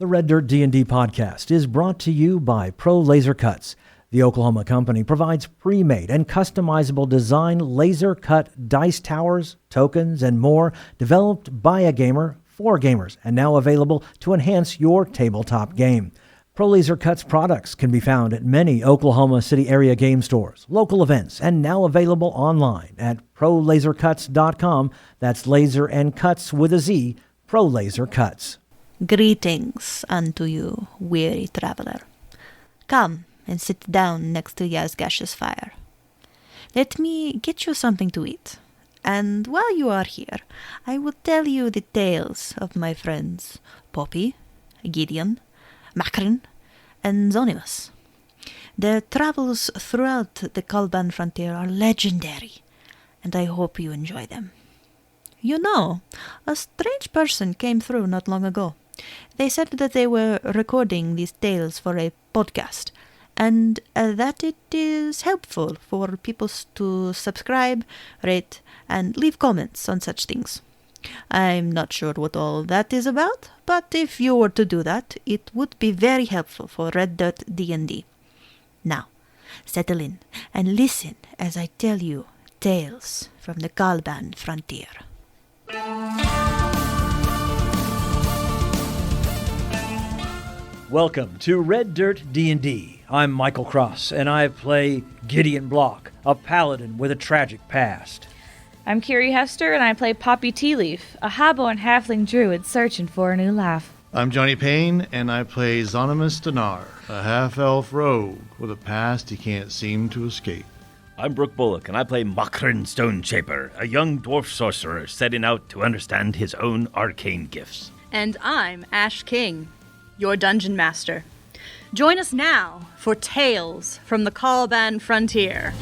The Red Dirt D&D podcast is brought to you by Pro Laser Cuts. The Oklahoma company provides pre-made and customizable design laser-cut dice towers, tokens, and more developed by a gamer for gamers and now available to enhance your tabletop game. Pro Laser Cuts products can be found at many Oklahoma City area game stores, local events, and now available online at prolasercuts.com. That's laser and cuts with a Z, Pro Laser Cuts. Greetings unto you, weary traveler. Come and sit down next to Yazgash's fire. Let me get you something to eat. And while you are here, I will tell you the tales of my friends Poppy, Gideon, Coughran, and Zonimus. Their travels throughout the Kalban frontier are legendary, and I hope you enjoy them. You know, a strange person came through not long ago. They said that they were recording these tales for a podcast, and that it is helpful for people to subscribe, rate, and leave comments on such things. I'm not sure what all that is about, but if you were to do that, it would be very helpful for Red Dirt D&D. Now, settle in and listen as I tell you tales from the Kalban frontier. Welcome to Red Dirt D&D. I'm Michael Cross, and I play Gideon Block, a paladin with a tragic past. I'm Kiri Hester, and I play Poppy Tealeaf, a Habbo and Halfling druid searching for a new laugh. I'm Johnny Payne, and I play Zonimus Dinar, a half-elf rogue with a past he can't seem to escape. I'm Brooke Bullock, and I play Coughran Stoneshaper, a young dwarf sorcerer setting out to understand his own arcane gifts. And I'm Ash King, your dungeon master. Join us now for Tales from the Kalban Frontier.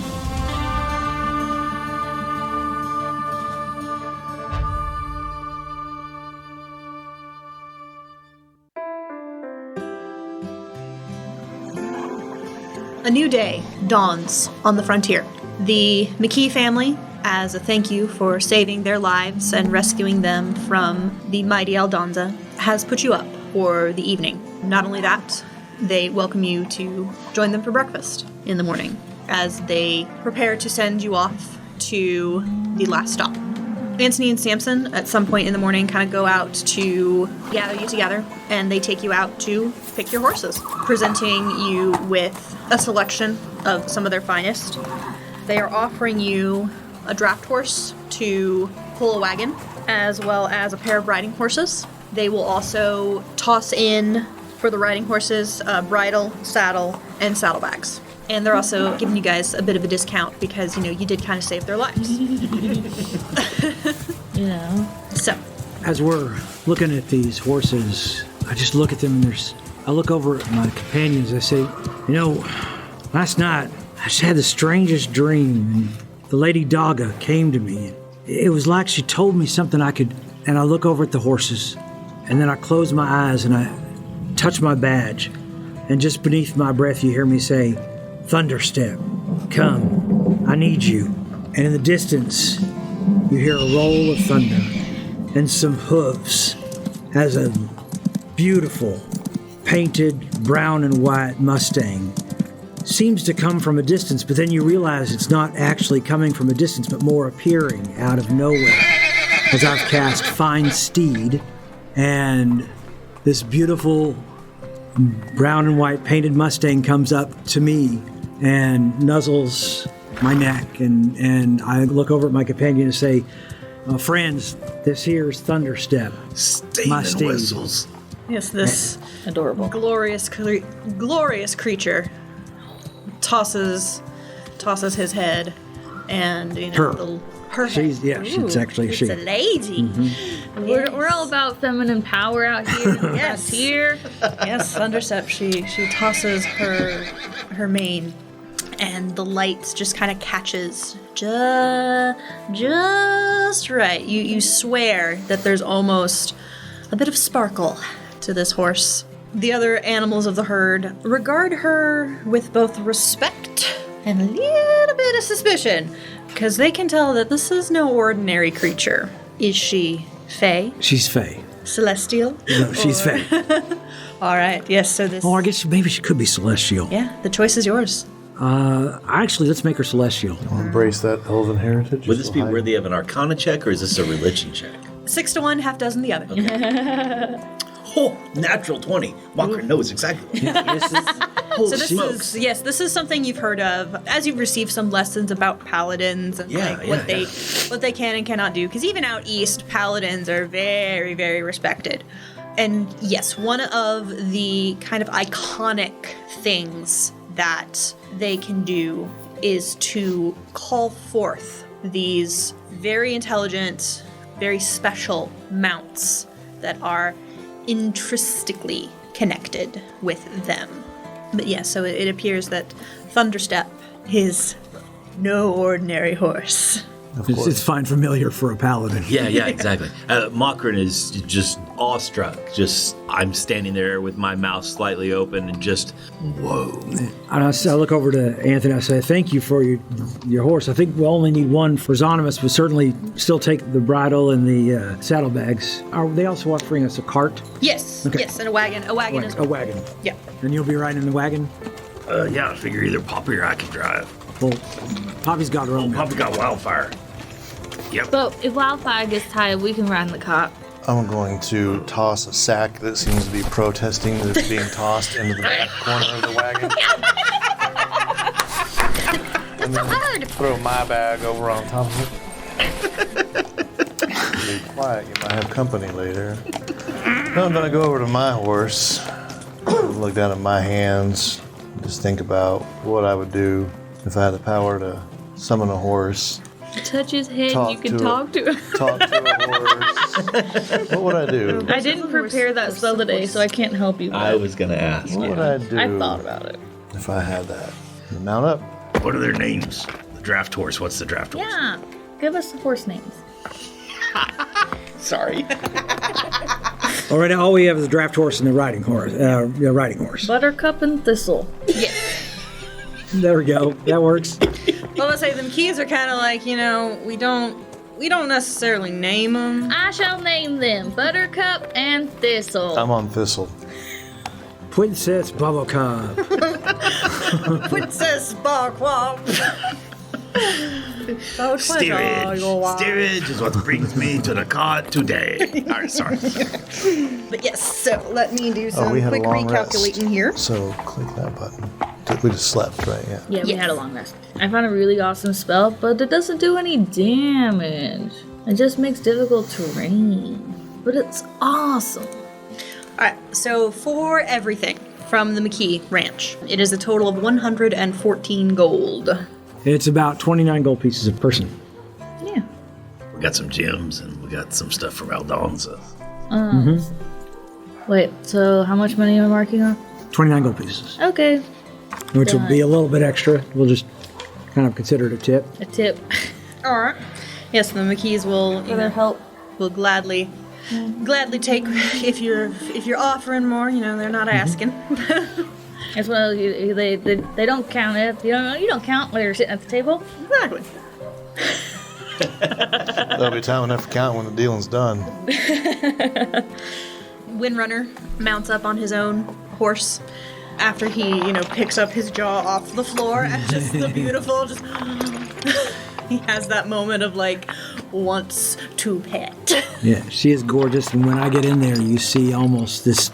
A new day dawns on the frontier. The McKee family, as a thank you for saving their lives and rescuing them from the mighty Aldonza, has put you up for the evening. Not only that, they welcome you to join them for breakfast in the morning as they prepare to send you off to the last stop. Anthony and Samson, at some point in the morning, kind of go out to gather you together, and they take you out to pick your horses, presenting you with a selection of some of their finest. They are offering you a draft horse to pull a wagon, as well as a pair of riding horses. They will also toss in, for the riding horses, bridle, saddle, and saddlebags. And they're also giving you guys a bit of a discount because, you know, you did kind of save their lives. You know. So, as we're looking at these horses, I just look at them and I look over at my companions. I say, you know, last night I just had the strangest dream, and the Lady Daga came to me. It was like she told me something and I look over at the horses, and then I close my eyes and I touch my badge, and just beneath my breath you hear me say, "Thunderstep, come, I need you." And in the distance, you hear a roll of thunder and some hooves as a beautiful, painted brown and white Mustang seems to come from a distance, but then you realize it's not actually coming from a distance, but more appearing out of nowhere. As I've cast Find Steed, and this beautiful brown and white painted Mustang comes up to me and nuzzles my neck, and I look over at my companion and say, "Friends, this here is Thunderstep, my steed." Whistles. yes, this Adorable. glorious creature tosses his head, and, you know, her head. She's actually a she. It's a lady. Mm-hmm. We're all about feminine power out here. Yes. Here. Yes, Thunderstep. She tosses her mane, and the light just kind of catches just right. You swear that there's almost a bit of sparkle to this horse. The other animals of the herd regard her with both respect and a little bit of suspicion, because they can tell that this is no ordinary creature. Is she Fae? She's Fae. Celestial? No, she's Fae. All right. Yes. So this. Oh, I guess maybe she could be celestial. Yeah. The choice is yours. Actually, let's make her celestial. Embrace that elven heritage. Would this be worthy of an Arcana check, or is this a religion check? 6 to 1, half dozen the other. Oh, natural 20. Walker knows exactly. So this is something you've heard of as you've received some lessons about paladins and what they can and cannot do. Because even out east, paladins are very, very respected. And yes, one of the kind of iconic things that they can do is to call forth these very intelligent, very special mounts that are intrinsically connected with them. But yeah, so it appears that Thunderstep is no ordinary horse. It's fine familiar for a paladin. Yeah, exactly. Coughran is just awestruck. I'm standing there with my mouth slightly open and just, whoa. And I look over to Anthony. I say, thank you for your horse. I think we'll only need one for Zonimus, but certainly still take the bridle and the saddlebags. Are they also offering us a cart? Yes, Okay. yes, and a wagon. A wagon as well. A wagon. Yeah. And you'll be riding in the wagon? Yeah, I figure either Poppy or I can drive. Well, Poppy's got her own. Poppy got Wildfire. Yep. But if Wildfire gets tired, we can ride in the cart. I'm going to toss a sack that seems to be protesting that it's being tossed into the back corner of the wagon. And then throw my bag over on top of it. Be quiet, you might have company later. Now I'm going to go over to my horse, look down at my hands, just think about what I would do if I had the power to summon a horse. Touch his head, you can talk to him. Talk to a horse. What would I do? I didn't prepare that spell today, so I can't help you. I was going to ask. What would I do? I thought about it. If I had that. Mount up. What are their names? The draft horse. What's the draft horse? Yeah, give us the horse names. Sorry. All right, all we have is the draft horse and the riding horse. Riding horse. Buttercup and Thistle. There we go. That works. Well, let's say the McKees are kind of like, we don't necessarily name them. I shall name them Buttercup and Thistle. I'm on Thistle. Princess Bubblecop. Princess Barkwop. Steerage is what brings me to the cart today. All right, sorry. But yes, so let me do some we had quick a long recalculating rest. here. So click that button. We just slept, right? Yeah. Yeah, we had a long rest. I found a really awesome spell, but it doesn't do any damage. It just makes difficult terrain. But it's awesome. Alright, so for everything from the McKee Ranch, it is a total of 114 gold. It's about 29 gold pieces a person. Yeah. We got some gems and we got some stuff from Aldonza. Wait, so how much money am I marking on? 29 gold pieces. Okay. Which will be a little bit extra. We'll just kind of consider it a tip. A tip. Alright. Yes, the McKees will For their help. will gladly take if you're offering more, they're not asking. It's one of those, they don't count it. You don't count when you're sitting at the table. Exactly. There'll be time enough to count when the dealing's done. Windrunner mounts up on his own horse after he, picks up his jaw off the floor and just the beautiful, he has that moment of wants to pet. Yeah, she is gorgeous. And when I get in there, you see almost this.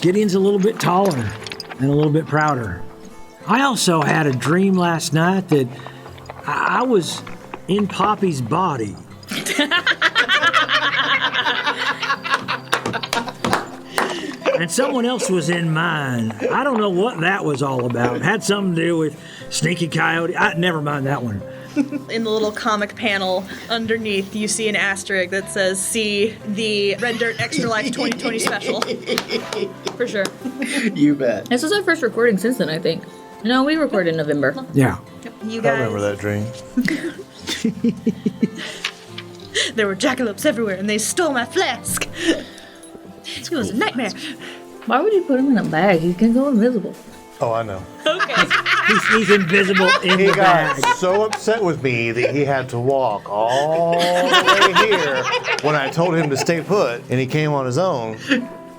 Gideon's a little bit taller and a little bit prouder. I also had a dream last night that I was in Poppy's body. And someone else was in mine. I don't know what that was all about. It had something to do with Sneaky Coyote. Never mind that one. In the little comic panel underneath, you see an asterisk that says, see the Red Dirt Extra Life 2020 special. For sure. You bet. This was our first recording since then, I think. No, we recorded in November. Yeah. You I guys, remember that dream. there were jackalopes everywhere and they stole my flask. It was a nightmare. Why would you put him in a bag? He can go invisible. Oh, I know. Okay. He's invisible in He the got bag. so upset with me that he had to walk all the way here when I told him to stay put, and he came on his own.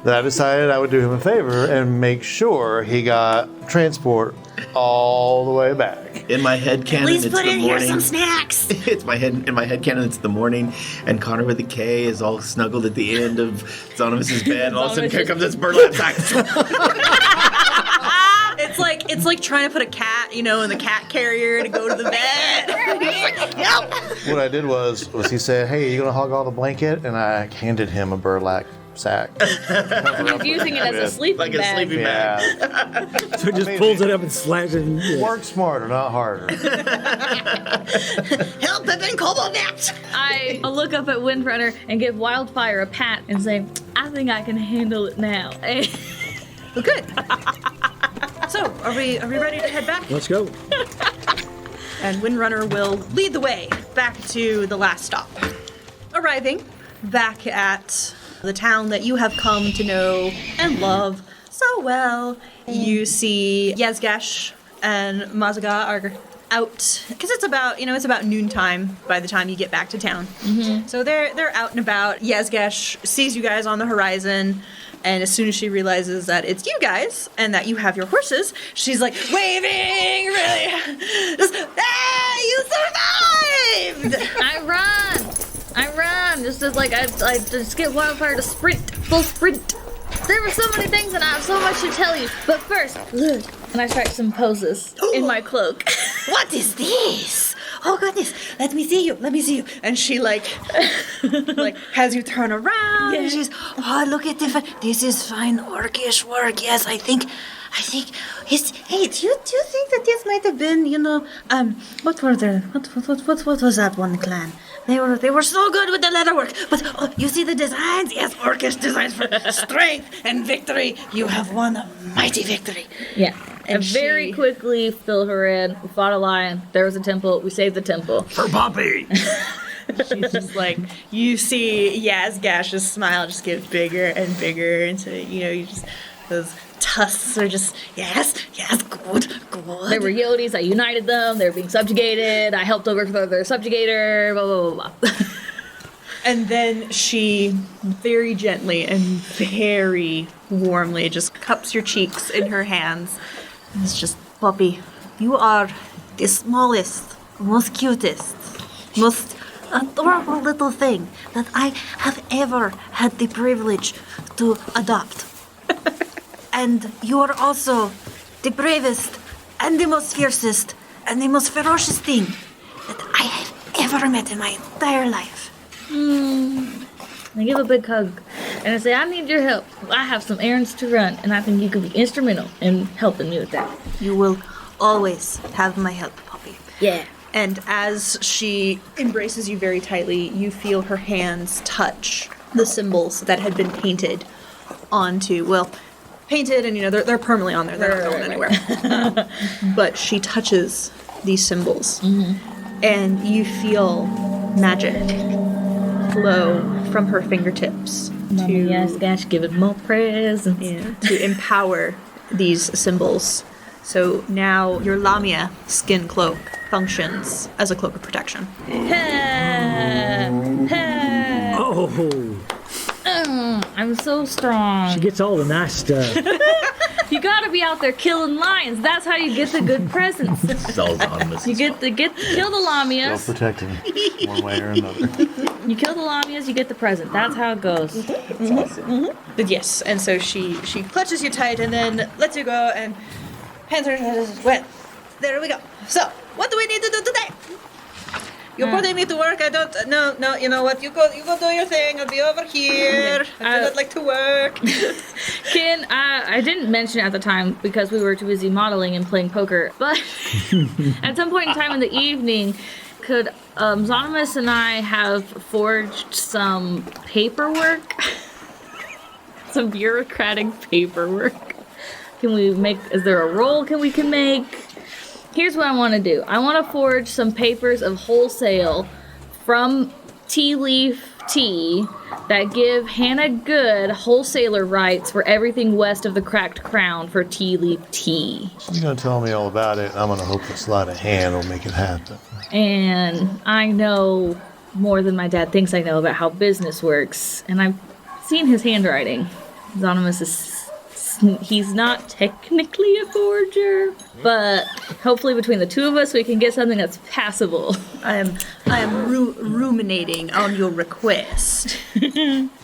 that I decided I would do him a favor and make sure he got transport all the way back. In my head canon, Please it's put the in morning. here some snacks. In my head canon, it's the morning, and Connor with a K is all snuggled at the end of Zonimus's bed, and all of a sudden here comes this burlap sack. It's like trying to put a cat, in the cat carrier to go to the bed. Nope. What I did was he said, "Hey, you gonna hog all the blanket?" And I handed him a burlap sack. He's using it as a sleeping Like a bag. sleeping bag. Yeah. So he just pulls it up and slams it in. Yeah. Work smarter, not harder. Help, Pippin, Kobold naps. I'll look up at Windrunner and give Wildfire a pat and say, I think I can handle it now. Well, good. So, are we ready to head back? Let's go. And Windrunner will lead the way back to the last stop. Arriving back at the town that you have come to know and love so well, you see Yazgash and Mazaga are out because it's about noontime by the time you get back to town. Mm-hmm. So they're out and about. Yazgash sees you guys on the horizon. And as soon as she realizes that it's you guys and that you have your horses, she's like waving, really, just, hey, you survived! I run, just as I just get Wildfire to sprint, full sprint. There were so many things and I have so much to tell you, but first, look. And I start some poses in my cloak. What is this? Oh goodness, let me see you. And she like has you turn around and she's, oh, look at this is fine orcish work. Yes, I think it's, hey, do you think that this might have been, what was that one clan? They were so good with the leatherwork. But you see the designs? Yes, orcish designs for strength and victory. You have won a mighty victory. Yeah. And I very quickly fill her in. We fought a lion. There was a temple. We saved the temple. For Poppy! She's just like, you see Yazgash's smile just get bigger and bigger. And so, you just, those tusks are just, yes, good. There were Yodis. I united them. They were being subjugated. I helped overthrow their subjugator. Blah, blah, blah, blah. And then she very gently and very warmly just cups your cheeks in her hands. And it's just, Poppy, you are the smallest, most cutest, most adorable little thing that I have ever had the privilege to adopt. And you are also the bravest and the most fiercest and the most ferocious thing that I have ever met in my entire life. I give a big hug. And I say, I need your help. I have some errands to run, and I think you could be instrumental in helping me with that. You will always have my help, Poppy. Yeah. And as she embraces you very tightly, you feel her hands touch the symbols that had been painted onto, painted and, they're permanently on there. They're not going anywhere. But she touches these symbols. Mm-hmm. And you feel magic flow from her fingertips Yazgash, give it more presents. to empower these symbols. So now your Lamia skin cloak functions as a cloak of protection. Oh, I'm so strong. she gets all the nice stuff. You gotta be out there killing lions. That's how you get the good presents. It's all anonymous. You kill the lamias. Self-protecting, one way or another. You kill the lamias, you get the present. That's how it goes. But yes, and so she clutches you tight and then lets you go and hands her, well, there we go. So, what do we need to do today? You're putting me to work. I don't. No. You know what? You go do your thing. I'll be over here. I would like to work. Ken, I didn't mention it at the time because we were too busy modeling and playing poker. But at some point in time in the evening, could Zonimus and I have forged some paperwork, some bureaucratic paperwork? Can we make? Is there a roll we can make? Here's what I want to do. I want to forge some papers of wholesale from Tea Leaf Tea that give Hannah Good wholesaler rights for everything west of the Cracked Crown for Tea Leaf Tea. You're going to tell me all about it, and I'm going to hope that sleight of hand will make it happen. And I know more than my dad thinks I know about how business works, and I've seen his handwriting. Zonimus he's not technically a forger, but hopefully between the two of us we can get something that's passable. I am ruminating on your request.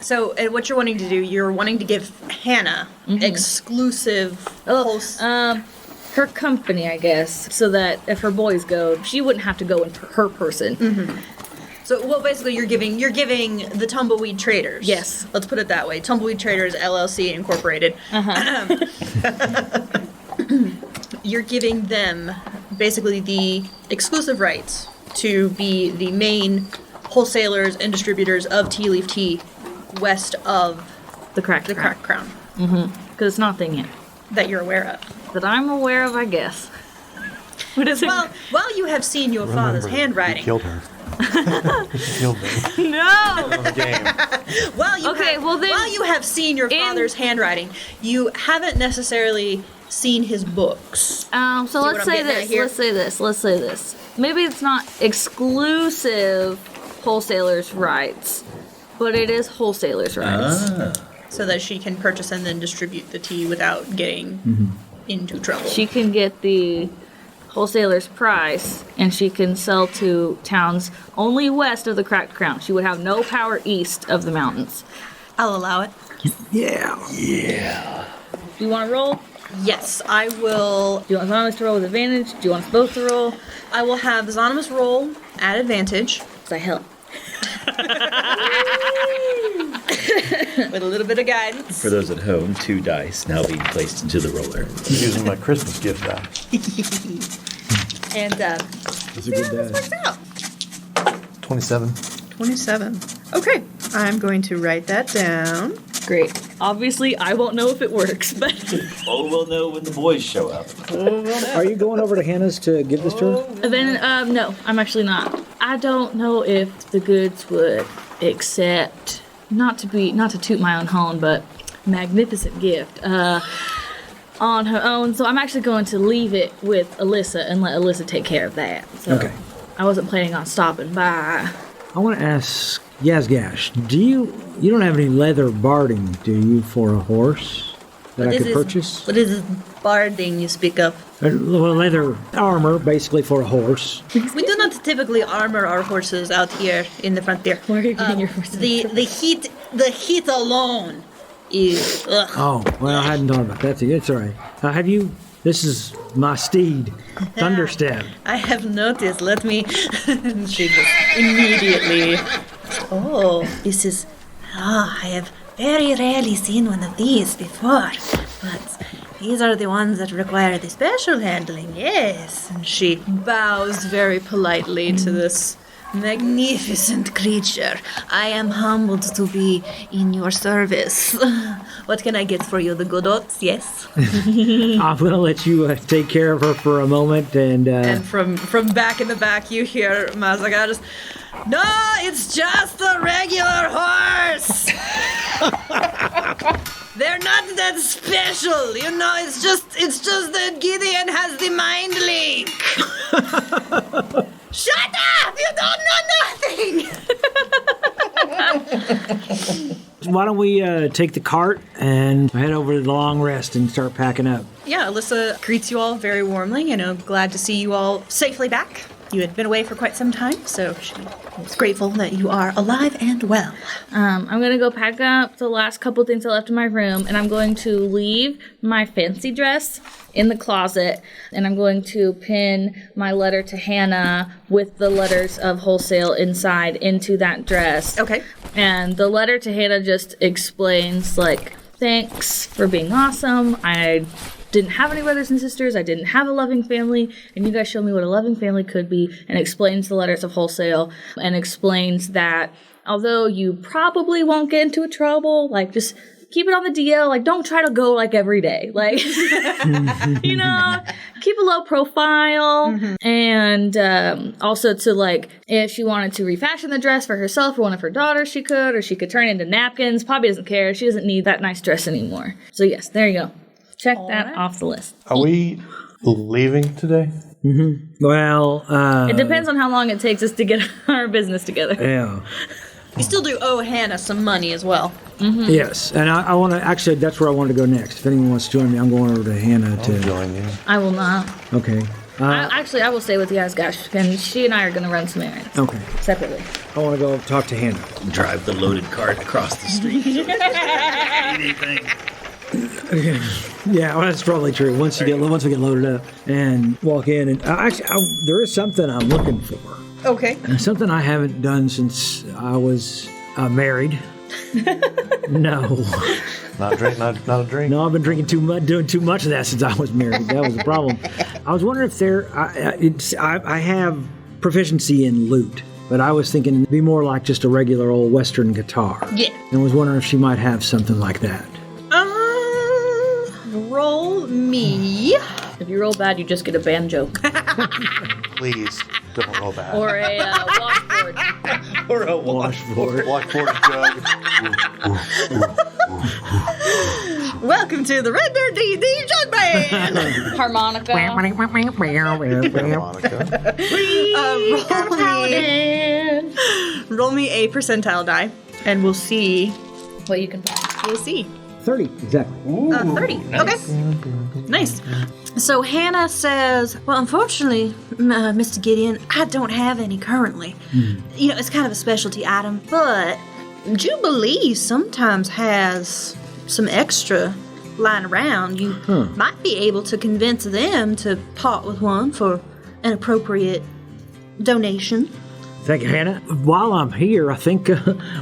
So, what you're wanting to do? You're wanting to give Hannah exclusive. Her company, I guess, so that if her boys go, she wouldn't have to go in her person. So, well, basically, you're giving the Tumbleweed Traders. Yes. Let's put it that way. Tumbleweed Traders LLC Incorporated. You're giving them basically the exclusive rights to be the main wholesalers and distributors of tea leaf tea west of The Cracked Crown. Because it's not a thing yet. That you're aware of. That I'm aware of, I guess. What is it? Well, while you have seen your father's handwriting. You killed her. You killed me. No! On the game. While you have seen your father's handwriting, you haven't necessarily seen his books. So let's say this. Maybe it's not exclusive wholesalers' rights, but it is wholesalers' rights. So that she can purchase and then distribute the tea without getting into trouble. She can get the wholesaler's price, and she can sell to towns only west of the Cracked Crown. She would have no power east of the mountains. I'll allow it. Yeah. Do you want to roll? Yes, I will. Do you want Zonimus to roll with advantage? Do you want us both to roll? I will have Zonimus roll at advantage. Because I help. With a little bit of guidance. For those at home, 2 dice now being placed into the roller. I'm using my Christmas gift die. And That's a good works out. 27. 27. Okay, I'm going to write that down. Great. Obviously, I won't know if it works, but... Oh, we'll know when the boys show up. Are you going over to Hannah's to give this to her? Then, no, I'm actually not. I don't know if the goods would accept, not to toot my own horn, but magnificent gift, on her own. So I'm actually going to leave it with Alyssa and let Alyssa take care of that. So Okay. I wasn't planning on stopping by. I want to ask Yazgash, you don't have any leather barding, do you, for a horse that I could purchase? What is this barding you speak of? Well, leather armor, basically, for a horse. We do not typically armor our horses out here in the frontier. Where are you getting your horses? The heat alone is. Ugh. Oh, well, I hadn't thought about that. It's all right. This is my steed, Thunderstep. I have noticed. Let me. She just immediately. Oh, this is. I have very rarely seen one of these before, but these are the ones that require the special handling. Yes, and she bows very politely to this magnificent creature. I am humbled to be in your service. What can I get for you? The good oats? Yes. I'm going to let you take care of her for a moment. And from back in the back, you hear Mazaga just, no, it's just a regular horse. They're not that special, you know. It's just that Gideon has the mind link. Shut up! You don't know nothing. Why don't we take the cart and head over to the long rest and start packing up? Yeah, Alyssa greets you all very warmly. Glad to see you all safely back. You had been away for quite some time, so she's grateful that you are alive and well. I'm going to go pack up the last couple things I left in my room, and I'm going to leave my fancy dress in the closet, and I'm going to pin my letter to Hannah with the letters of wholesale inside into that dress. Okay. And the letter to Hannah just explains, thanks for being awesome. I didn't have any brothers and sisters. I didn't have a loving family. And you guys showed me what a loving family could be, and explains the letters of wholesale and explains that although you probably won't get into trouble, just keep it on the DL. Don't try to go every day. Keep a low profile. Mm-hmm. And also to if she wanted to refashion the dress for herself or one of her daughters, she could, or she could turn it into napkins. Poppy doesn't care. She doesn't need that nice dress anymore. So yes, there you go. Check that off the list. Are we leaving today? Mm-hmm. Well, it depends on how long it takes us to get our business together. Yeah. You still do owe Hannah some money as well. Yes, and I want to, actually, that's where I wanted to go next. If anyone wants to join me, I'm going over to Hannah I'll to... join you. I will not. Okay. Actually, I will stay with Yazgash, and she and I are going to run some errands. Okay. Separately. I want to go talk to Hannah. Drive the loaded cart across the street. Anything. Yeah, well, that's probably true. Once we get loaded up and walk in, and there is something I'm looking for. Okay. Something I haven't done since I was married. No. Not a drink. No, I've been drinking too much, doing too much of that since I was married. That was the problem. I was wondering if I have proficiency in lute, but I was thinking it'd be more like just a regular old Western guitar. Yeah. And was wondering if she might have something like that. Roll me. If you roll bad, you just get a banjo. Please don't roll bad. Or a washboard. Or a washboard. Washboard jug. Welcome to the Red Dirt D&D Jug Band. Harmonica. Roll me a percentile die, and we'll see. What you can find. We'll see. 30, exactly. 30. Nice. Okay. Nice. So Hannah says, well, unfortunately, Mr. Gideon, I don't have any currently. You know, it's kind of a specialty item, but Jubilee sometimes has some extra lying around. You might be able to convince them to part with one for an appropriate donation. Thank you, Hannah. While I'm here, I think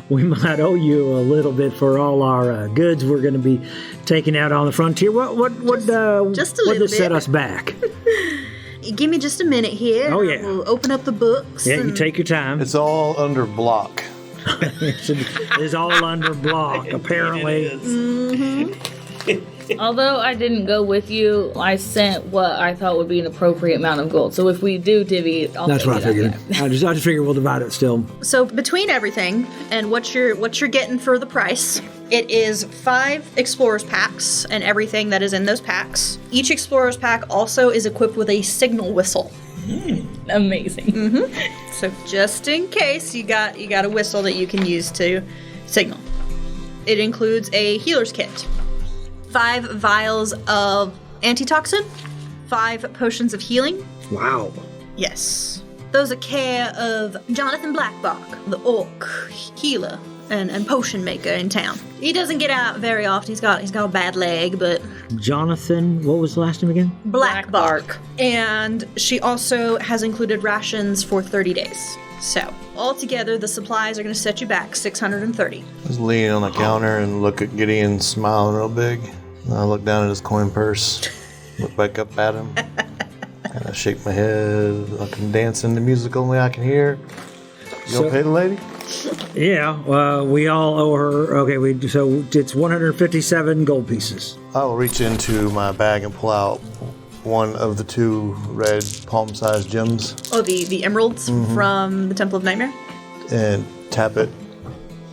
we might owe you a little bit for all our goods we're going to be taking out on the frontier. What does set us back? Give me just a minute here. Oh, yeah. We'll open up the books. Yeah, you take your time. It's all under block. It's all under block, apparently. Although I didn't go with you, I sent what I thought would be an appropriate amount of gold. So if we do divvy, That's what I figured. I just figured we'll divide it still. So between everything and what you're getting for the price, it is 5 explorers packs and everything that is in those packs. Each explorers pack also is equipped with a signal whistle. Amazing. So just in case you got a whistle that you can use to signal. It includes a healer's kit, 5 vials of antitoxin, 5 potions of healing. Wow. Yes. Those are care of Jonathan Blackbach, the orc healer and potion maker in town. He doesn't get out very often. He's got a bad leg, but Jonathan, what was the last name again? Blackbach. And she also has included rations for 30 days. So, altogether, the supplies are going to set you back 630. I was leaning on the counter and look at Gideon smiling real big. And I look down at his coin purse, look back up at him, and I shake my head. I can dance in the music only I can hear. You gonna pay the lady? Yeah, we all owe her. Okay, so it's 157 gold pieces. I will reach into my bag and pull out one of the 2 red palm-sized gems. Oh, the emeralds from the Temple of Nightmare? And tap it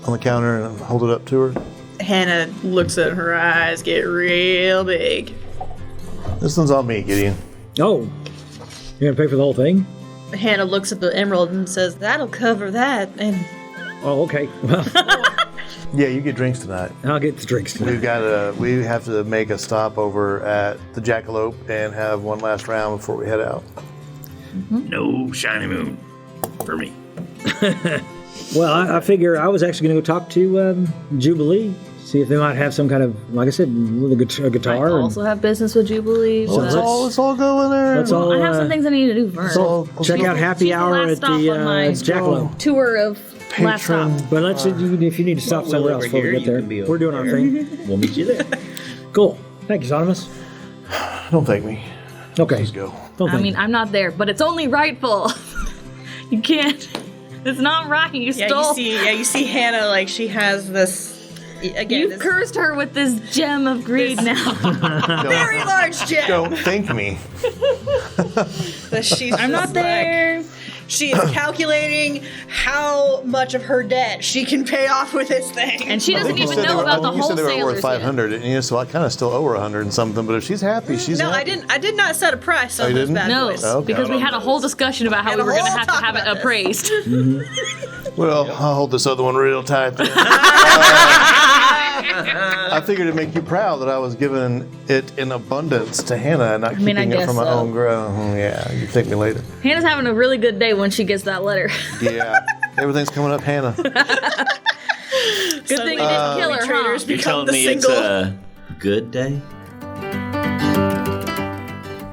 on the counter and hold it up to her. Hannah looks at her eyes get real big. This one's on me, Gideon. Oh, you're gonna pay for the whole thing? Hannah looks at the emerald and says, that'll cover that. And Oh, okay. Well, Yeah, you get drinks tonight. I'll get the drinks tonight. We have to make a stop over at the Jackalope and have one last round before we head out. No shiny moon for me. Well, I figure I was actually going to go talk to Jubilee, see if they might have some kind of, like I said, a guitar. I also have business with Jubilee. Let's all go in there. Let's all, I have some things I need to do first. check out Happy She's the Hour last at stop on my the Jackalope. tour of last stop. But let's if you need to stop somewhere else before we get there, we're doing our thing. We'll meet you there. Cool. Thank you, Zonimus. Don't thank me. Okay. Please go. Don't I thank mean, me. I'm not there, but it's only rightful. You can't. It's not right. You stole. you see Hannah, like, she has this, again, You've cursed her with this gem of greed now. very large gem. Don't thank me. That she's I'm not there. She is calculating how much of her debt she can pay off with this thing. And she doesn't even know about the You said they were wholesalers worth 500, didn't you? So I kind of still owe her 100 and something. But if she's happy, she's No, happy. I did not set a price on you those didn't? bad No, boys. Okay. because we had a whole discussion about how Had we a were going to whole have to talk have it about this. appraised. Well, I'll hold this other one real tight then. I figured it'd make you proud that I was giving it in abundance to Hannah and not keeping it guess for my so. own grow. Yeah, you thank me later. Hannah's having a really good day when she gets that letter. Yeah, everything's coming up, Hannah. Good thing you didn't kill her, huh? Traders You're become telling the me single. it's a good day?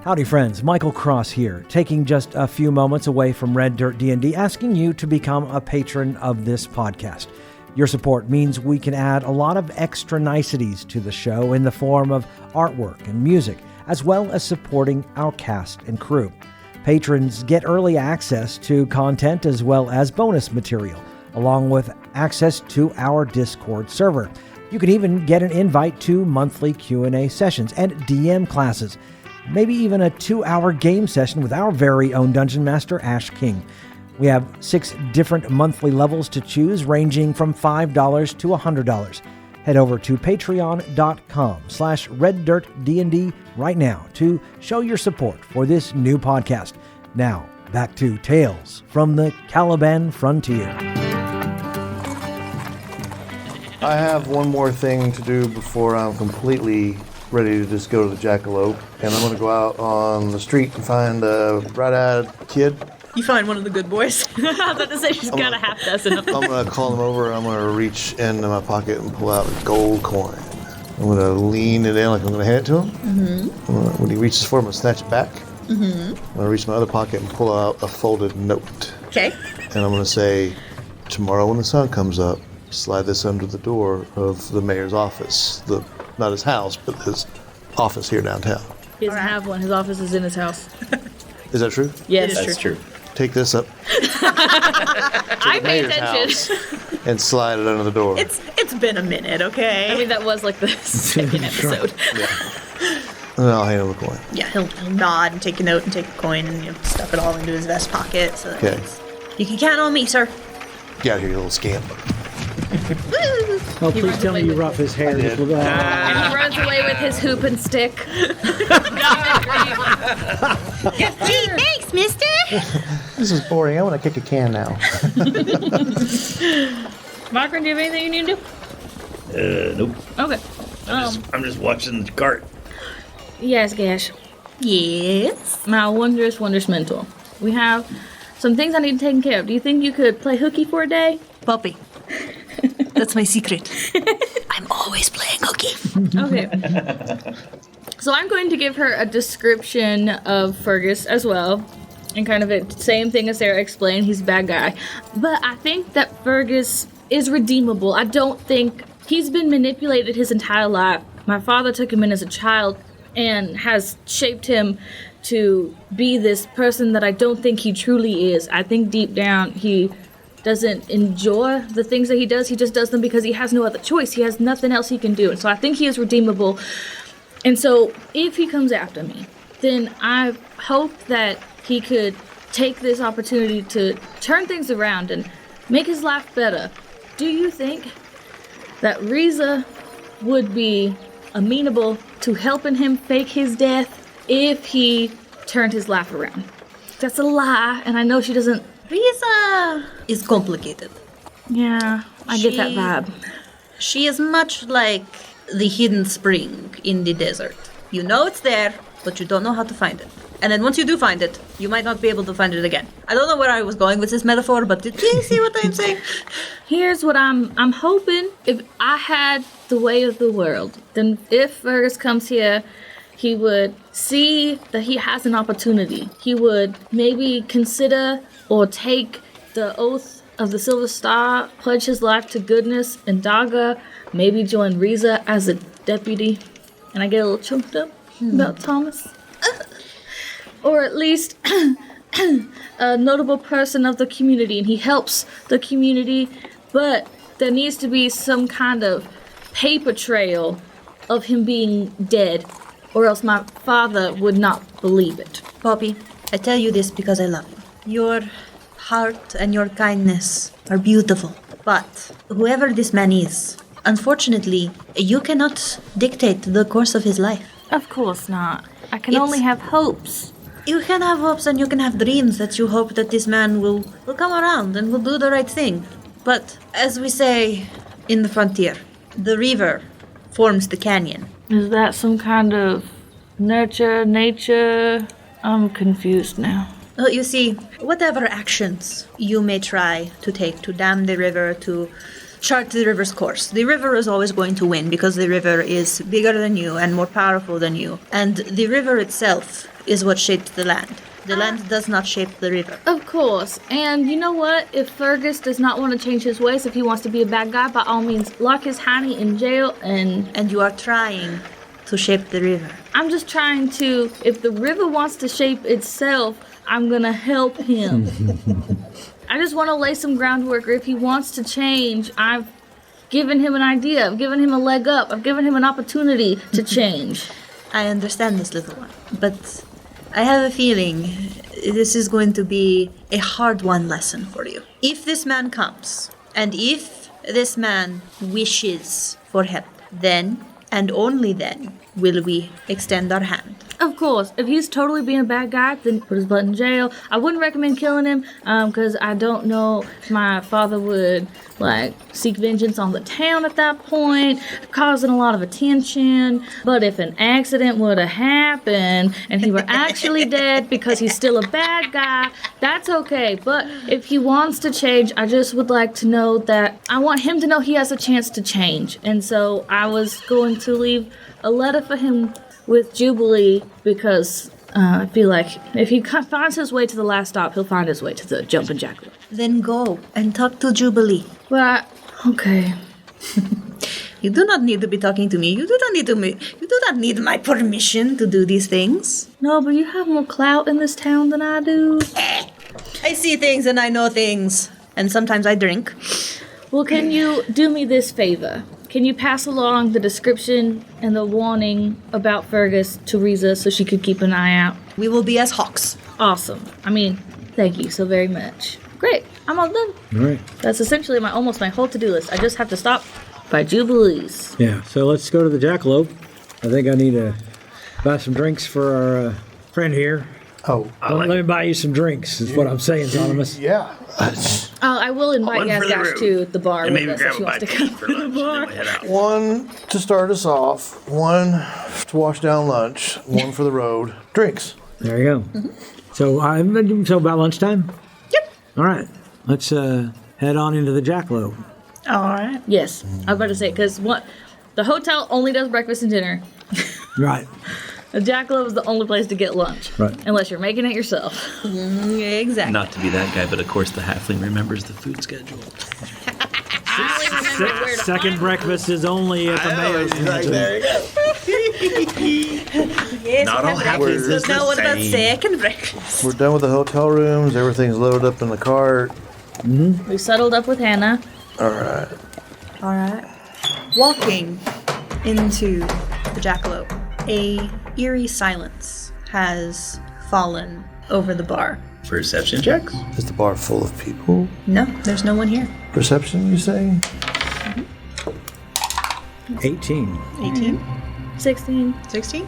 Howdy friends, Michael Cross here, taking just a few moments away from Red Dirt D&D, asking you to become a patron of this podcast. Your support means we can add a lot of extra niceties to the show in the form of artwork and music, as well as supporting our cast and crew. Patrons get early access to content as well as bonus material, along with access to our Discord server. You can even get an invite to monthly Q&A sessions and DM classes, maybe even a 2-hour game session with our very own Dungeon Master, Ash King. We have 6 different monthly levels to choose, ranging from $5 to $100. Head over to patreon.com/reddirtdnd right now to show your support for this new podcast. Now, back to Tales from the Caliban Frontier. I have one more thing to do before I'm completely ready to just go to the Jackalope, and I'm going to go out on the street and find a bright-eyed kid. You find one of the good boys. I was about to say she's got a half dozen of them. I'm going to call him over, and I'm going to reach into my pocket and pull out a gold coin. I'm going to lean it in like I'm going to hand it to him. Mm-hmm. When he reaches for it, I'm going to snatch it back. Mm-hmm. I'm going to reach my other pocket and pull out a folded note. Okay. And I'm going to say, tomorrow when the sun comes up, slide this under the door of the mayor's office. Not his house, but his office here downtown. He doesn't have one. His office is in his house. Is that true? Yes. That's true. Take this up I pay mayor's attention. house and slide it under the door. It's been a minute, okay? I mean, that was like the second episode. And I'll hand him the coin. Yeah, he'll nod and take a note and take a coin and stuff it all into his vest pocket. So that Okay. you can count on me, sir. Get out of here, you little scamp. Oh, please tell me you rough his hair. I did. Oh. And he runs away with his hoop and stick. Gee, thanks, mister. This is boring. I want to kick a can now. Margaret, do you have anything you need to do? Nope. Okay. I'm just watching the cart. Yes, Gash. Yes. My wondrous mentor. We have some things I need taken care of. Do you think you could play hooky for a day? Puppy. That's my secret. I'm always playing hooky. Okay. So I'm going to give her a description of Fergus as well. And kind of the same thing as Sarah explained. He's a bad guy. But I think that Fergus is redeemable. I don't think he's been manipulated his entire life. My father took him in as a child and has shaped him to be this person that I don't think he truly is. I think deep down he doesn't enjoy the things that he does. He just does them because he has no other choice. He has nothing else he can do. And so I think he is redeemable. And so if he comes after me, then I hope that he could take this opportunity to turn things around and make his life better. Do you think that Riza would be amenable to helping him fake his death if he turned his life around? That's a lie, and I know she doesn't. Riza is complicated. Yeah, I get that vibe. She is much like the hidden spring in the desert. You know it's there, but you don't know how to find it. And then once you do find it, you might not be able to find it again. I don't know where I was going with this metaphor, but did you see what I'm saying? Here's what I'm hoping. If I had the way of the world, then if Fergus comes here, he would see that he has an opportunity. He would maybe consider or take the oath of the Silver Star, pledge his life to goodness and Daga, maybe join Riza as a deputy. And I get a little choked up about Thomas. Or at least a notable person of the community, and he helps the community, but there needs to be some kind of paper trail of him being dead, or else my father would not believe it. Poppy, I tell you this because I love you. Your heart and your kindness are beautiful. But whoever this man is, unfortunately, you cannot dictate the course of his life. Of course not. I can It's- only have hopes. You can have hopes and you can have dreams that you hope that this man will come around and will do the right thing. But as we say in the frontier, the river forms the canyon. Is that some kind of nature? I'm confused now. Well, you see, whatever actions you may try to take to dam the river, to chart the river's course, the river is always going to win because the river is bigger than you and more powerful than you. And the river itself is what shapes the land. The land does not shape the river. Of course. And you know what? If Fergus does not want to change his ways, if he wants to be a bad guy, by all means, lock his hiney in jail And you are trying to shape the river. I'm just trying to, if the river wants to shape itself, I'm gonna help him. I just want to lay some groundwork, or if he wants to change, I've given him an idea, I've given him a leg up, I've given him an opportunity to change. I understand this, little one, but I have a feeling this is going to be a hard-won lesson for you. If this man comes, and if this man wishes for help, then, and only then, will we extend our hand. Of course, if he's totally being a bad guy, then put his butt in jail. I wouldn't recommend killing him, because I don't know if my father would, seek vengeance on the town at that point, causing a lot of attention. But if an accident would have happened, and he were actually dead because he's still a bad guy, that's okay. But if he wants to change, I just would like to know that I want him to know he has a chance to change. And so I was going to leave a letter for him with Jubilee, because I feel like if he finds his way to the last stop, he'll find his way to the jumping jackal. Then go and talk to Jubilee. Well, okay. You do not need to be talking to me. You do not need my permission to do these things. No, but you have more clout in this town than I do. I see things and I know things. And sometimes I drink. Well, can you do me this favor? Can you pass along the description and the warning about Fergus to Riza so she could keep an eye out? We will be as hawks. Awesome. Thank you so very much. Great. I'm all done. All right. That's essentially almost my whole to-do list. I just have to stop by Jubilees. Yeah, so let's go to the Jackalope. I think I need to buy some drinks for our friend here. Oh, Let me buy you some drinks, is what I'm saying, Anonymous. yeah. I will invite One for the Gash room. to the bar And with maybe us grab if she a wants to bite to come eat for to the lunch, bar. and then we head out. One to start us off, one to wash down lunch, one for the road. Drinks. There you go. Mm-hmm. So about lunchtime? Yep. All right. Let's head on into the Jackalope. All right. Yes, I was about to say, because the hotel only does breakfast and dinner. Right. The Jackalope is the only place to get lunch. Right. Unless you're making it yourself. Exactly. Not to be that guy, but of course the halfling remembers the food schedule. I only remember where to Second find breakfast is only at the mayor's mansion. There you go. Yes, Not all breakfast. happens is Now the what about same. second breakfast? We're done with the hotel rooms. Everything's loaded up in the cart. We settled up with Hannah. All right. All right. Walking into the Jackalope, a eerie silence has fallen over the bar. Perception checks. Is the bar full of people? No, there's no one here. Perception, you say? 18. 18, 16. 16,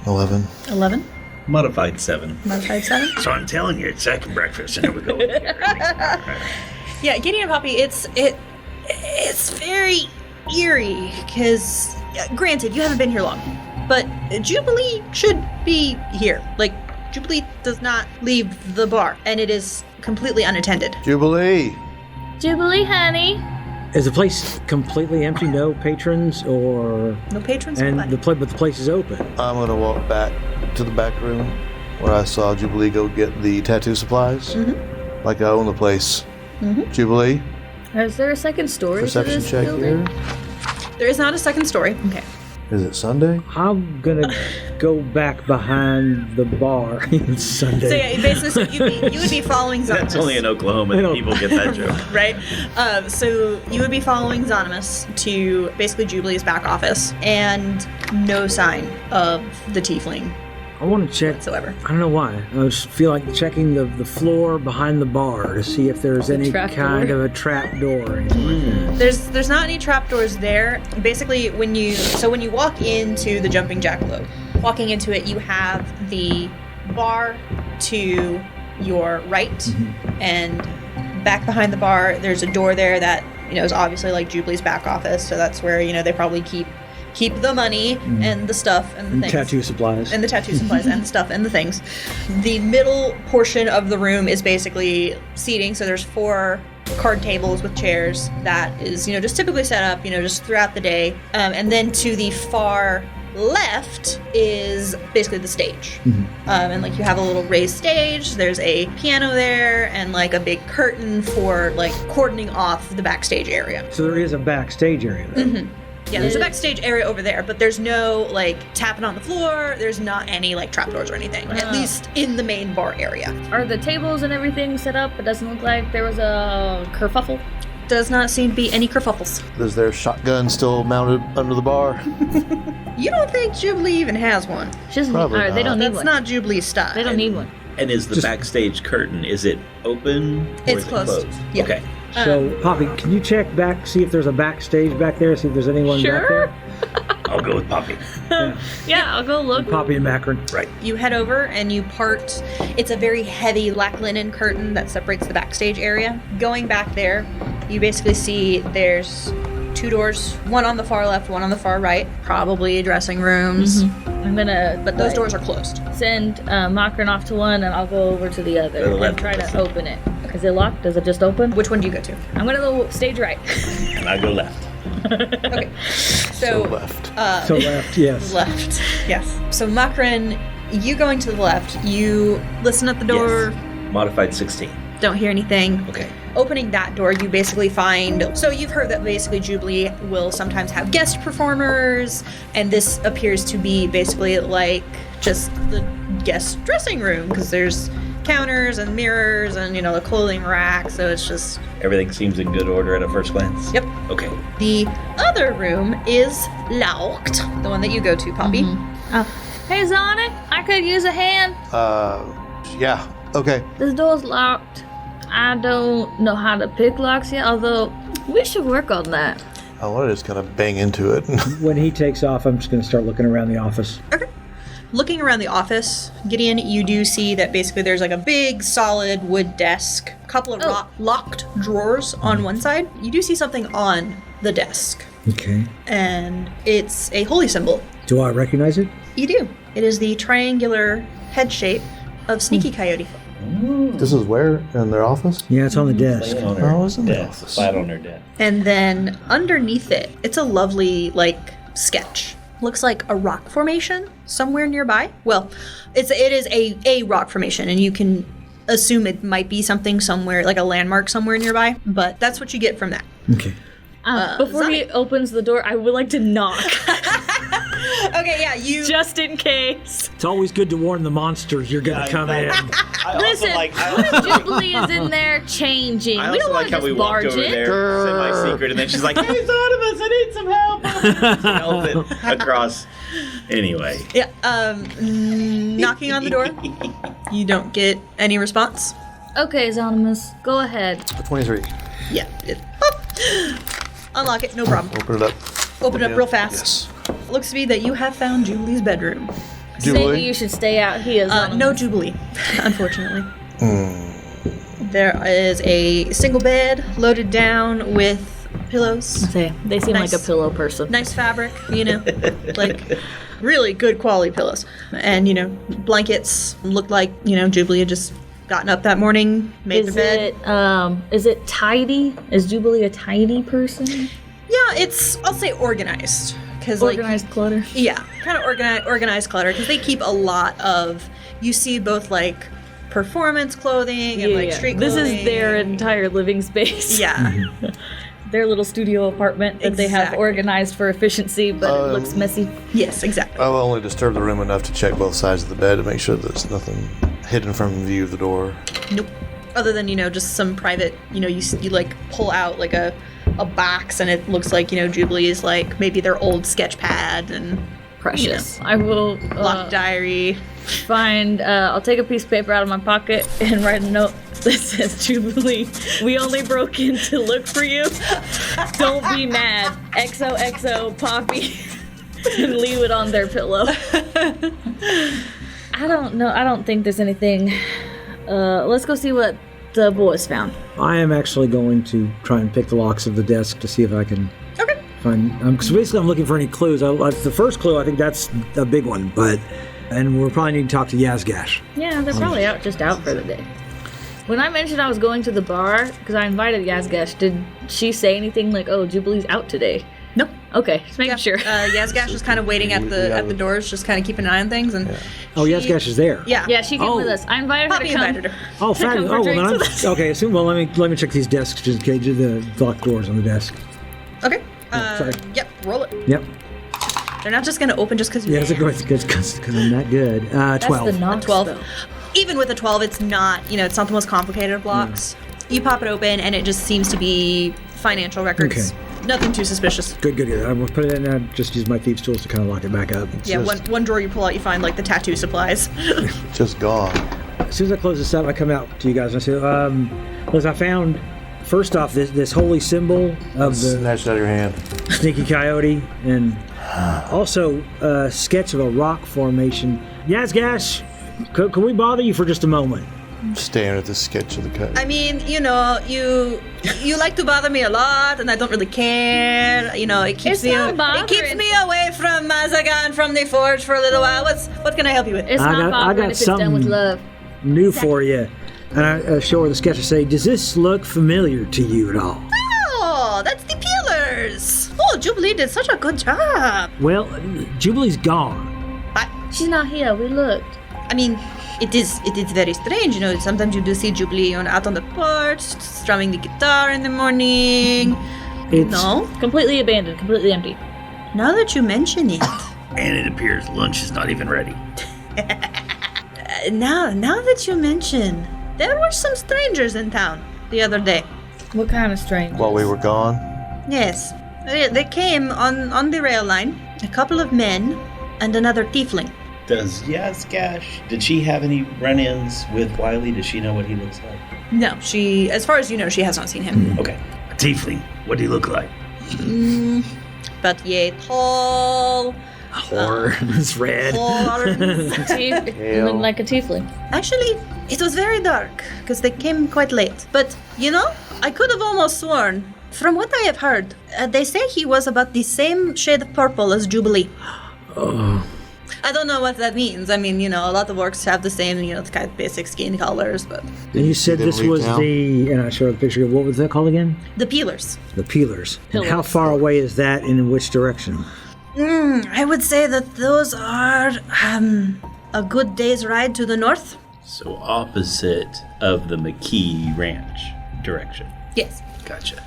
11. 11, Modified 7. modified 7. So I'm telling you, it's second breakfast, and here we go. Yeah, Gideon and Poppy, it's very eerie because, granted, you haven't been here long, but Jubilee should be here. Jubilee does not leave the bar, and it is completely unattended. Jubilee. Jubilee, honey. Is the place completely empty? No patrons or... No patrons. And nobody. but the place is open. I'm going to walk back to the back room where I saw Jubilee go get the tattoo supplies. Mm-hmm. Like I own the place. Mm-hmm. Jubilee, Is there a second story perception to this check building? here. There is not a second story. Okay. Is it Sunday? I'm gonna go back behind the bar. It's Sunday. So yeah, basically, you would be following Zonimus. That's only in Oklahoma that people get that joke. Right? So you would be following Zonimus to basically Jubilee's back office, and no sign of the tiefling I want to check. whatsoever. I don't know why. I just feel like checking the floor behind the bar to see if there's any trap kind door? of a trap door. There's not any trapdoors there. Basically, when you walk into the jumping jackalope, walking into it, you have the bar to your right, and back behind the bar, there's a door there that, is obviously like Jubilee's back office, so that's where, they probably keep the money and the stuff and the things. Tattoo supplies. And the tattoo supplies and the stuff and the things. The middle portion of the room is basically seating, so there's 4 card tables with chairs that is, just typically set up, just throughout the day. And then to the far left is basically the stage. And like you have a little raised stage, there's a piano there, and like a big curtain for like cordoning off the backstage area. So there is a backstage area there. Yeah, there's a backstage area over there, but there's no like tapping on the floor, there's not any like trapdoors or anything, at least in the main bar area. Are the tables and everything set up? It doesn't look like there was a kerfuffle. Does not seem to be any kerfuffles. Is their shotgun still mounted under the bar? You don't think Jubilee even has one? She doesn't Probably they don't need That's one. not Jubilee's style. They don't need one. And is the backstage curtain, is it open? Or It's is closed. It closed? Yeah. Okay. So, Poppy, can you check back, see if there's a backstage back there, see if there's anyone back there? I'll go with Poppy. Yeah, I'll go look. Poppy and Macron. Right. You head over and you part. It's a very heavy black linen curtain that separates the backstage area. Going back there, you basically see there's 2 doors, one on the far left, one on the far right, probably dressing rooms. I'm gonna, But those doors are closed. send Makran off to one, and I'll go over to the other To the left and try of to the open it. Is it locked? Does it just open? Which one do you go to? I'm gonna go stage right. And I go left. Okay. So left. So left, yes. Left. Yes. So Makran, you going to the left, you listen at the door, Yes. Modified 16. don't hear anything. Okay. Opening that door, you basically find... So you've heard that basically Jubilee will sometimes have guest performers, and this appears to be basically like just the guest dressing room, because there's counters and mirrors and, the clothing rack, so it's just... Everything seems in good order at a first glance? Yep. Okay. The other room is locked, the one that you go to, Poppy. Hey, Zonic, I could use a hand. Yeah. Okay. This door's locked. I don't know how to pick locks yet, although we should work on that. I want to just kind of bang into it. When he takes off, I'm just going to start looking around the office. Okay. Looking around the office, Gideon, you do see that basically there's like a big solid wood desk, a couple of locked drawers on one side. You do see something on the desk, Okay. and it's a holy symbol. Do I recognize it? You do. It is the triangular head shape of Sneaky Coyote. This is where? In their office? Yeah, it's on the desk. Laying on Oh, her it's in the desk, office. flat on her desk. And then underneath it, it's a lovely, sketch. Looks like a rock formation somewhere nearby. Well, it is a rock formation, and you can assume it might be something somewhere, like a landmark somewhere nearby, but that's what you get from that. Okay. Before he opens the door, I would like to knock, Okay, yeah, you... just in case. It's always good to warn the monsters you're going to come in. Listen, Jubilee is in there changing. I We also don't like want to how we just walked barge over in. there, said my secret, and then she's like, "Hey, Zonimus, I need some help." Held it across. Anyway. Yeah, knocking on the door. You don't get any response. Okay, Zonimus, go ahead. 23. Yeah. Unlock it, no problem. Open it up. Open it up real fast. Yes. Looks to be that you have found Jubilee's bedroom. Maybe Jubilee? you should stay out here, Zonimus. No Jubilee, unfortunately. There is a single bed loaded down with pillows. They seem Nice. like a pillow person. Nice fabric, like really good quality pillows. And, blankets looked like, Jubilee had just gotten up that morning, made their bed. Is it tidy? Is Jubilee a tidy person? Yeah, it's, I'll say organized. Cause Organized clutter. Yeah, kind of organized clutter, because they keep a lot of, you see both performance clothing and street This clothing. is their entire living space. Yeah. Their little studio apartment that they have Exactly. organized for efficiency, but it looks messy. Yes, exactly. I'll only disturb the room enough to check both sides of the bed to make sure there's nothing hidden from view of the door. Nope. Other than, just some private, you pull out a box, and it looks like, Jubilee's maybe their old sketch pad and Precious. I will locked diary. find, I'll take a piece of paper out of my pocket and write a note that says, Jubilee, we only broke in to look for you. Don't be mad. XOXO Poppy. And leave it on their pillow. I I don't know. I don't think there's anything. Let's go see what the boys found. I am actually going to try and pick the locks of the desk to see if I can find. Because basically, I'm looking for any clues. The first clue, I think that's a big one, and we'll probably need to talk to Yazgash. Yeah, they're probably out for the day. When I mentioned I was going to the bar, because I invited Yazgash, did she say anything like, "Oh, Jubilee's out today"? Nope. Okay, just making sure. Yazgash is kind of waiting at the doors, just kind of keeping an eye on things. And Yazgash is there. Yeah, she came with us. I invited her to come. Invited her. Oh, fabulous. Oh, well, then okay. So, well, let me check these desks just in case the locked doors on the desk. Okay. Sorry. Yep. Roll it. Yep. They're not just going to open just because it's because I'm not good. 12. That's the Nox, 12. though. Even with a 12, it's not it's not the most complicated of blocks. You pop it open, and it just seems to be financial records. Okay. Nothing too suspicious. Good. I will put it in there. Just use my thieves' tools to kind of lock it back up. Yeah, one drawer you pull out, you find like the tattoo supplies. Just gone. As soon as I close this up, I come out to you guys and I say, Liz, I found, first off, this holy symbol of the Snatch it out of your hand. sneaky coyote, and also a sketch of a rock formation. Yazgash, can we bother you for just a moment? Staring at the sketch of the cut. I mean, you like to bother me a lot, and I don't really care. It keeps me away from Mazagan, from the forge for a little while. What can I help you with? It's not bothering if it's done with love. New for you. And I show her the sketch and say, does this look familiar to you at all? Oh, that's the peelers. Oh, Jubilee did such a good job. Well, Jubilee's gone. She's not here. We looked. I mean, it is very strange. Sometimes you do see Jubilee out on the porch, strumming the guitar in the morning. No? Completely abandoned, completely empty. Now that you mention it. And it appears lunch is not even ready. Now that you mention, there were some strangers in town the other day. What kind of strangers? While we were gone? Yes. They came on the rail line, a couple of men and another tiefling. Does Yazgash, did she have any run-ins with Wiley? Does she know what he looks like? No, as far as you know, she has not seen him. Okay. A tiefling. What do you look like? But yay tall. Horns, red. Horns. Looked like a tiefling. Actually, it was very dark, because they came quite late. But, I could have almost sworn, from what I have heard, they say he was about the same shade of purple as Jubilee. Oh. I don't know what that means. I mean, a lot of orcs have the same, kind of basic skin colors, but... And you said this was and I showed the picture of, what was that called again? The peelers. The peelers. And how far away is that, and in which direction? I would say that those are a good day's ride to the north. So opposite of the McKee ranch direction. Yes. Gotcha.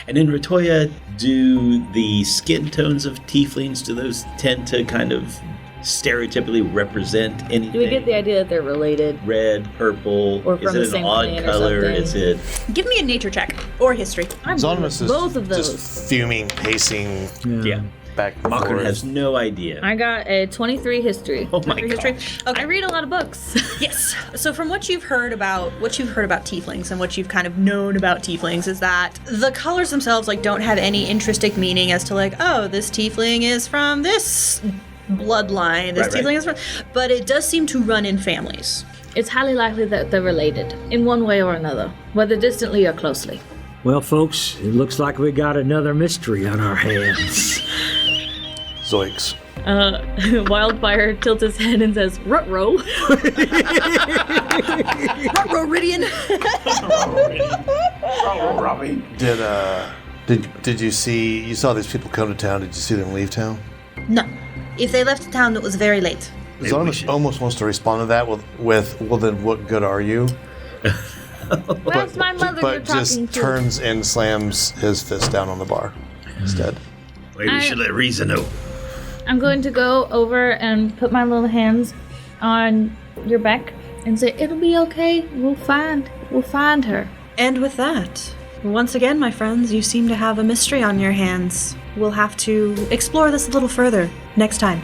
And in Ratoya, do the skin tones of tieflings, do those tend to kind of stereotypically represent anything? Do we get the idea that they're related? Red, purple, or from is the it same an odd clan or color? something? Is it... Give me a nature check or history. Zonimus is both of those. just fuming, pacing Yeah. back and Makran forth. has no idea. I got a 23 history. Oh my History. gosh. Okay. I read a lot of books. Yes. So from what you've heard about tieflings and what you've kind of known about tieflings is that the colors themselves don't have any intrinsic meaning as to this tiefling is from this bloodline. This tiefling is from, but it does seem to run in families. It's highly likely that they're related in one way or another, whether distantly or closely. Well, folks, it looks like we got another mystery on our hands. Zoinks. Wildfire tilts his head and says, "Ruh-roh." Ruh-roh, Ridian. Did you see? You saw these people come to town. Did you see them leave town? No. If they left town, it was very late. Zonimus almost wants to respond to that with well, then what good are you? That's my mother you're But talking just to. turns and slams his fist down on the bar instead. Maybe we should let Risa know. I'm going to go over and put my little hands on your back and say, "It'll be okay. We'll find her." And with that, once again, my friends, you seem to have a mystery on your hands. We'll have to explore this a little further next time.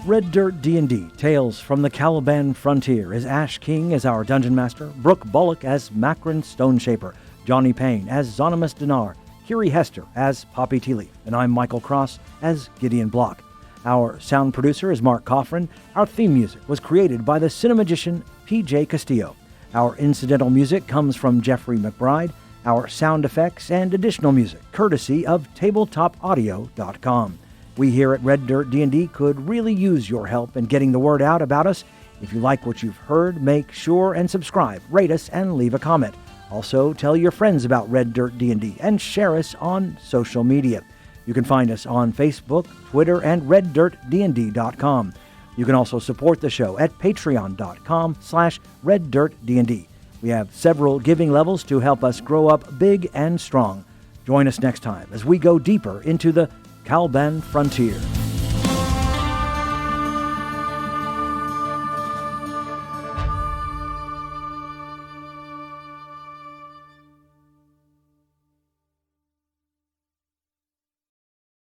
Red Dirt D&D, Tales from the Caliban Frontier, is Ash King as our Dungeon Master, Brooke Bullock as Makran Stoneshaper, Johnny Payne as Zonimus Dinar, Kiri Hester as Poppy Tea Leaf, and I'm Michael Cross as Gideon Block. Our sound producer is Mark Coughran. Our theme music was created by the cinemagician P.J. Castillo. Our incidental music comes from Jeffrey McBride. Our sound effects and additional music courtesy of tabletopaudio.com. We here at Red Dirt D&D could really use your help in getting the word out about us. If you like what you've heard, make sure and subscribe, rate us, and leave a comment. Also, tell your friends about Red Dirt D&D and share us on social media. You can find us on Facebook, Twitter, and reddirtdnd.com. You can also support the show at patreon.com/reddirtdnd. We have several giving levels to help us grow up big and strong. Join us next time as we go deeper into the Kalban frontier.